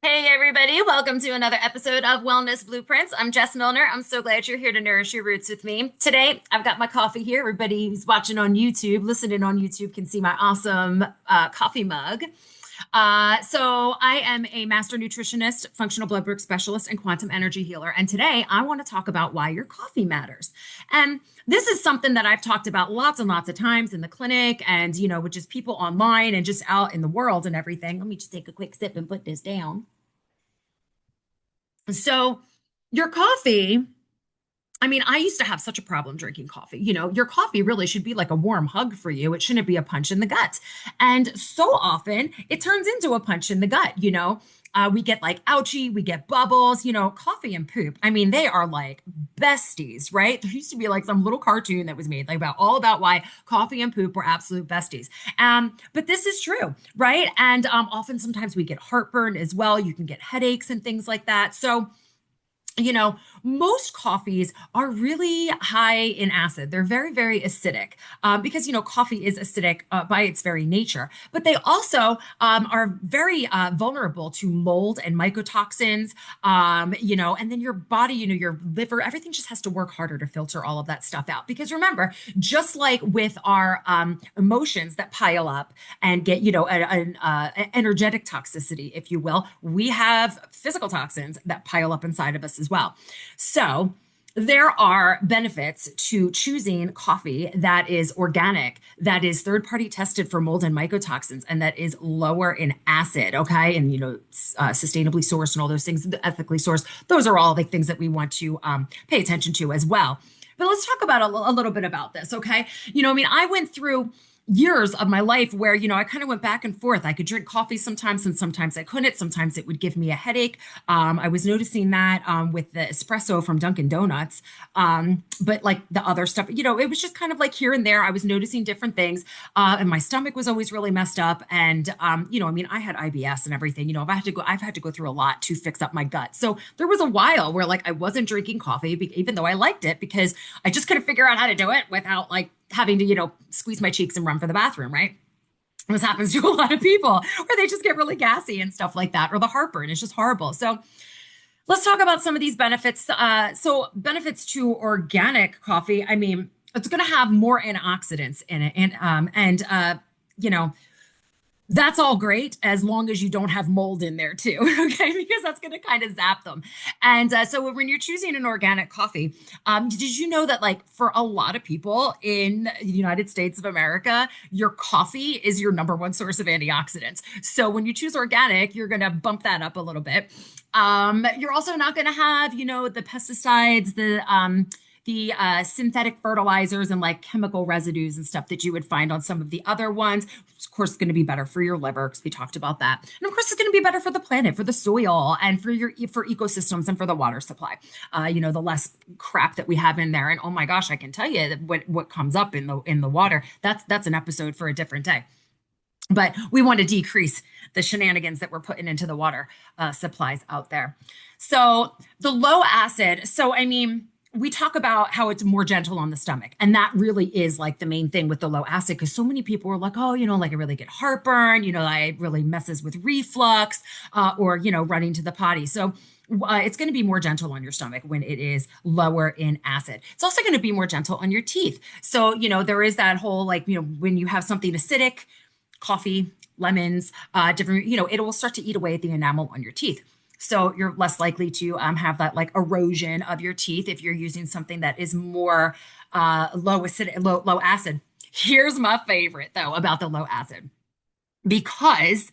Hey everybody, welcome to another episode of Wellness Blueprints. I'm Jess Milner. I'm so glad you're here to nourish your roots with me. Today, I've got my coffee here. Everybody who's watching on YouTube, listening on YouTube can see my awesome coffee mug. So I am a master nutritionist, functional blood work specialist, and quantum energy healer. And today I want to talk about why your coffee matters. And this is something that I've talked about lots and lots of times in the clinic and, with just people online and just out in the world and everything. Let me just take a quick sip and put this down. So, your coffee, I mean, I used to have such a problem drinking coffee. Your coffee really should be like a warm hug for you. It shouldn't be a punch in the gut. And so often it turns into a punch in the gut. We get like ouchie, we get bubbles, coffee and poop. I mean, they are like besties, right? There used to be like some little cartoon that was made like about all about why coffee and poop were absolute besties. But this is true, right? And often sometimes we get heartburn as well. You can get headaches and things like that. So, most coffees are really high in acid. They're very, very acidic because, coffee is acidic by its very nature. But they also are very vulnerable to mold and mycotoxins, and then your body, your liver, everything just has to work harder to filter all of that stuff out. Because remember, just like with our emotions that pile up and get, an energetic toxicity, if you will, we have physical toxins that pile up inside of us as well. So, there are benefits to choosing coffee that is organic, that is third party tested for mold and mycotoxins, and that is lower in acid. Okay. And, sustainably sourced and all those things, ethically sourced. Those are all the things that we want to pay attention to as well. But let's talk about a little bit about this. Okay. I went through years of my life where, I kind of went back and forth. I could drink coffee sometimes and sometimes I couldn't. Sometimes it would give me a headache. I was noticing that with the espresso from Dunkin' Donuts. But like the other stuff, it was just kind of like here and there. I was noticing different things. And my stomach was always really messed up. And, I had IBS and everything, I've had to go through a lot to fix up my gut. So there was a while where like I wasn't drinking coffee, even though I liked it because I just couldn't figure out how to do it without like having to, squeeze my cheeks and run for the bathroom, right? This happens to a lot of people where they just get really gassy and stuff like that, or the heartburn is just horrible. So let's talk about some of these benefits. So benefits to organic coffee. I mean, it's going to have more antioxidants in it, and you know, that's all great as long as you don't have mold in there too, okay? Because that's going to kind of zap them. And so when you're choosing an organic coffee, did you know that like for a lot of people in the United States of America, your coffee is your number one source of antioxidants. So when you choose organic, you're going to bump that up a little bit. You're also not going to have, the pesticides, the synthetic fertilizers and like chemical residues and stuff that you would find on some of the other ones. Of course, it's going to be better for your liver because we talked about that. And of course, it's going to be better for the planet, for the soil, and for ecosystems and for the water supply. The less crap that we have in there. And oh my gosh, I can tell you that what comes up in the water. That's an episode for a different day. But we want to decrease the shenanigans that we're putting into the water supplies out there. So the low acid. So I mean, we talk about how it's more gentle on the stomach. And that really is like the main thing with the low acid, because so many people are like, oh, like I really get heartburn, I really messes with reflux or, running to the potty. So it's going to be more gentle on your stomach when it is lower in acid. It's also going to be more gentle on your teeth. So, there is that whole like, when you have something acidic, coffee, lemons, different, it will start to eat away at the enamel on your teeth. So you're less likely to have that like erosion of your teeth if you're using something that is more low acid. Here's my favorite though about the low acid. Because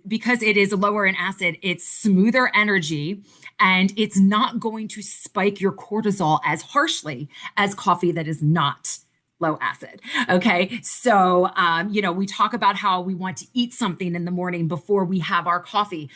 because it is lower in acid, it's smoother energy and it's not going to spike your cortisol as harshly as coffee that is not low acid. Okay. So, we talk about how we want to eat something in the morning before we have our coffee,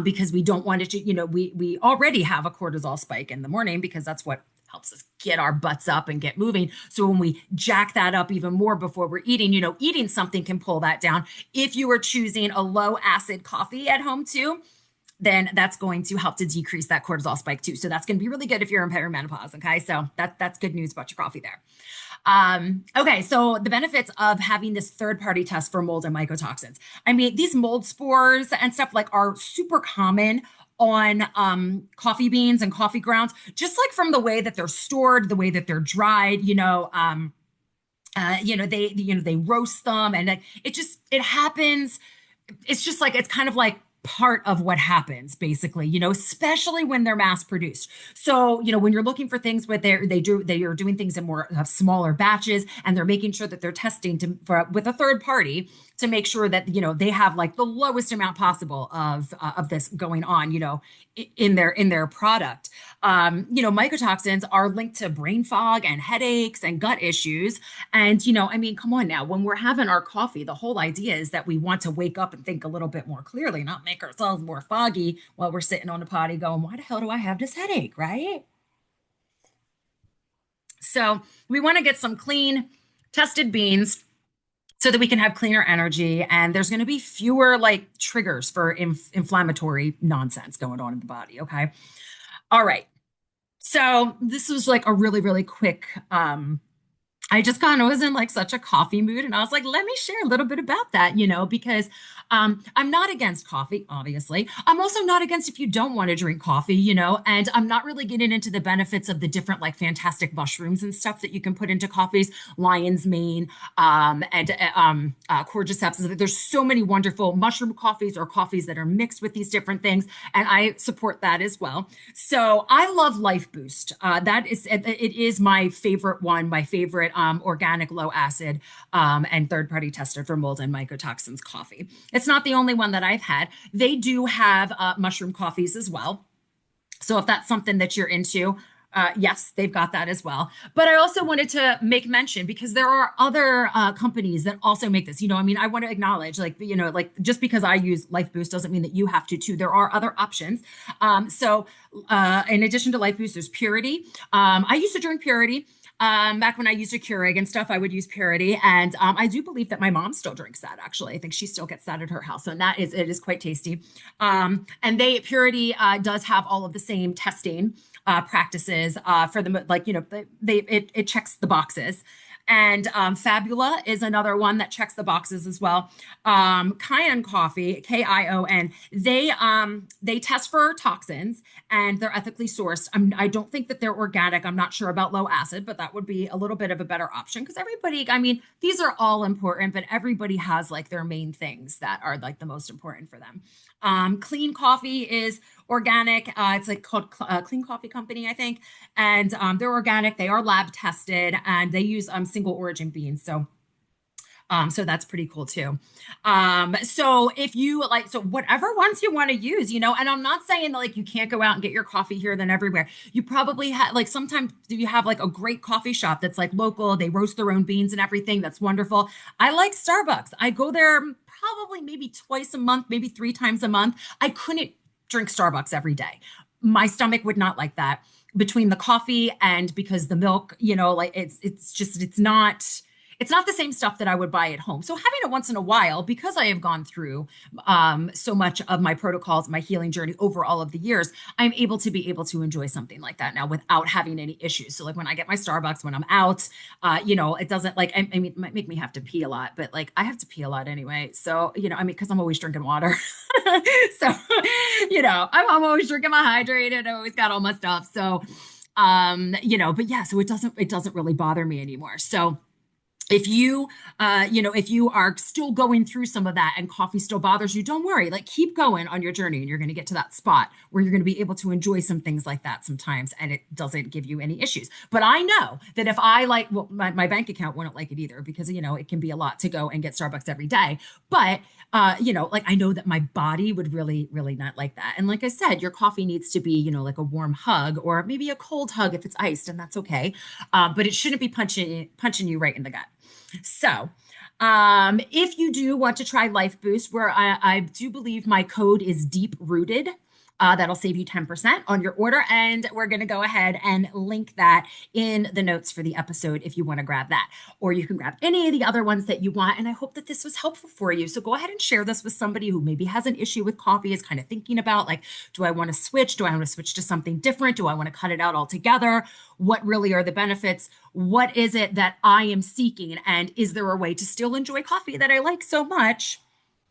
because we don't want it to, we already have a cortisol spike in the morning because that's what helps us get our butts up and get moving. So when we jack that up even more before we're eating, eating something can pull that down. If you are choosing a low acid coffee at home too, then that's going to help to decrease that cortisol spike too. So that's going to be really good if you're in perimenopause. Okay. So that's good news about your coffee there. Okay, so the benefits of having this third-party test for mold and mycotoxins. I mean, these mold spores and stuff like are super common on coffee beans and coffee grounds, just like from the way that they're stored, the way that they're dried, they roast them and it happens. It's just like it's kind of like part of what happens basically, especially when they're mass produced. So when you're looking for things where they are doing things in more smaller batches, and they're making sure that they're testing with a third party to make sure that they have like the lowest amount possible of this going on, in their product. Mycotoxins are linked to brain fog and headaches and gut issues. And, I mean, come on now, when we're having our coffee, the whole idea is that we want to wake up and think a little bit more clearly, not make ourselves more foggy while we're sitting on the potty going, why the hell do I have this headache? Right. So we want to get some clean, tested beans so that we can have cleaner energy, and there's going to be fewer like triggers for inflammatory nonsense going on in the body. Okay. All right. So this was like a really, really quick I just kind of was in like such a coffee mood, and I was like, let me share a little bit about that, because I'm not against coffee, obviously. I'm also not against if you don't want to drink coffee, and I'm not really getting into the benefits of the different like fantastic mushrooms and stuff that you can put into coffees, lion's mane, and cordyceps. There's so many wonderful mushroom coffees or coffees that are mixed with these different things, and I support that as well. So I love Life Boost. It is my favorite one, my favorite organic low acid and third party tested for mold and mycotoxins coffee. It's not the only one that I've had. They do have mushroom coffees as well. So if that's something that you're into, yes, they've got that as well. But I also wanted to make mention because there are other companies that also make this. I mean, I want to acknowledge, like just because I use Life Boost doesn't mean that you have to too. There are other options. In addition to Life Boost, there's Purity. I used to drink Purity. Back when I used a Keurig and stuff, I would use Purity, and I do believe that my mom still drinks that. Actually, I think she still gets that at her house, and it is quite tasty. And Purity does have all of the same testing practices for the it checks the boxes. And Fabula is another one that checks the boxes as well. Kion Coffee, Kion, they test for toxins and they're ethically sourced. I don't think that they're organic. I'm not sure about low acid, but that would be a little bit of a better option because everybody, I mean, these are all important, but everybody has like their main things that are like the most important for them. Clean Coffee is organic. It's like called Clean Coffee Company, I think, and they're organic. They are lab tested, and they use single origin beans. So that's pretty cool too. So if you like, so whatever ones you want to use, and I'm not saying that like you can't go out and get your coffee here then everywhere. You probably have like sometimes you have like a great coffee shop that's like local. They roast their own beans and everything. That's wonderful. I like Starbucks. I go there probably maybe twice a month, maybe 3 times a month. I couldn't drink Starbucks every day. My stomach would not like that between the coffee and because the milk, like it's not the same stuff that I would buy at home. So having it once in a while, because I have gone through so much of my protocols, my healing journey over all of the years, I'm able to enjoy something like that now without having any issues. So like when I get my Starbucks, when I'm out, it doesn't like, I mean, it might make me have to pee a lot, but like I have to pee a lot anyway. So, I mean, because I'm always drinking water. So, I'm always drinking my hydrated. I always got all my stuff. So, but yeah, so it doesn't really bother me anymore. So, if you are still going through some of that and coffee still bothers you, don't worry. Like keep going on your journey and you're going to get to that spot where you're going to be able to enjoy some things like that sometimes and it doesn't give you any issues. But I know that if I like, well, my bank account wouldn't like it either because, it can be a lot to go and get Starbucks every day. But, like I know that my body would really, really not like that. And like I said, your coffee needs to be, like a warm hug or maybe a cold hug if it's iced and that's okay. But it shouldn't be punching you right in the gut. So, if you do want to try Life Boost, where I do believe my code is deep rooted, That'll save you 10% on your order. And we're going to go ahead and link that in the notes for the episode if you want to grab that. Or you can grab any of the other ones that you want. And I hope that this was helpful for you. So go ahead and share this with somebody who maybe has an issue with coffee, is kind of thinking about like, do I want to switch? Do I want to switch to something different? Do I want to cut it out altogether? What really are the benefits? What is it that I am seeking? And is there a way to still enjoy coffee that I like so much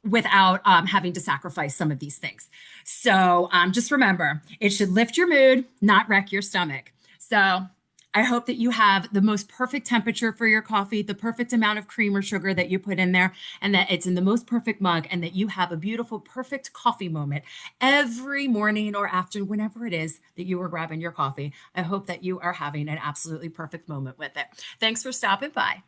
without having to sacrifice some of these things? So just remember, it should lift your mood, not wreck your stomach. So I hope that you have the most perfect temperature for your coffee, the perfect amount of cream or sugar that you put in there, and that it's in the most perfect mug, and that you have a beautiful, perfect coffee moment every morning or after, whenever it is that you are grabbing your coffee. I hope that you are having an absolutely perfect moment with it. Thanks for stopping by.